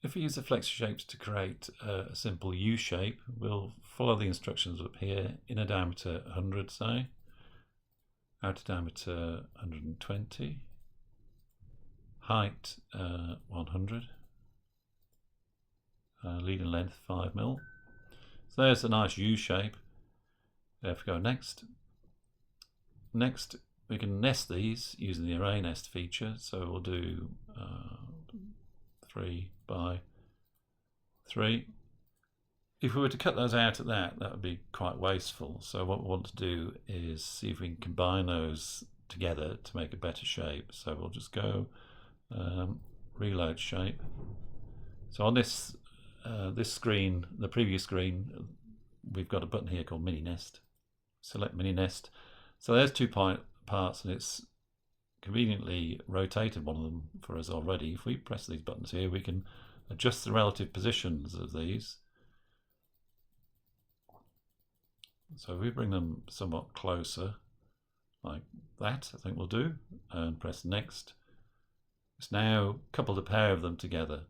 If we use the flexi shapes to create a simple U shape, we'll follow the instructions up here. Inner diameter 100, say, outer diameter 120, height 100, leading length 5 mm. So there's a nice U shape. If we go next, we can nest these using the array nest feature. So we'll do 3 by 3. If we were to cut those out at that would be quite wasteful. So what we want to do is see if we can combine those together to make a better shape. So we'll just go reload shape. So on this this screen, the previous screen, we've got a button here called mini nest. Select mini nest. So there's 2 parts, and it's conveniently rotated one of them for us already. If we press these buttons here, we can adjust the relative positions of these. So if we bring them somewhat closer, like that, I think we'll do, and press next, it's now coupled a pair of them together.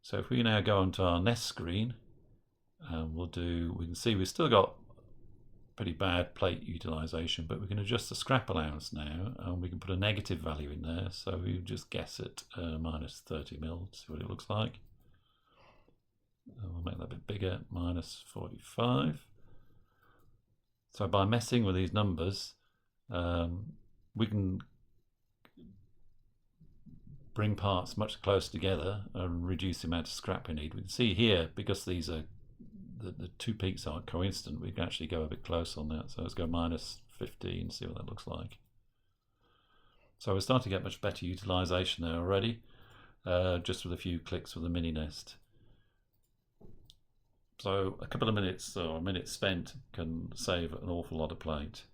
So if we now go onto our nest screen, we can see we've still got pretty bad plate utilization, but we can adjust the scrap allowance now, and we can put a negative value in there. So we just guess it minus 30 mm to see what it looks like. We'll make that a bit bigger, minus 45. So by messing with these numbers, we can bring parts much closer together and reduce the amount of scrap we need. We can see here, because these are the 2 peaks aren't coincident, we can actually go a bit closer on that. So let's go minus 15, see what that looks like. So we're starting to get much better utilization there already, just with a few clicks with the mini nest. So a couple of minutes or a minute spent can save an awful lot of plate.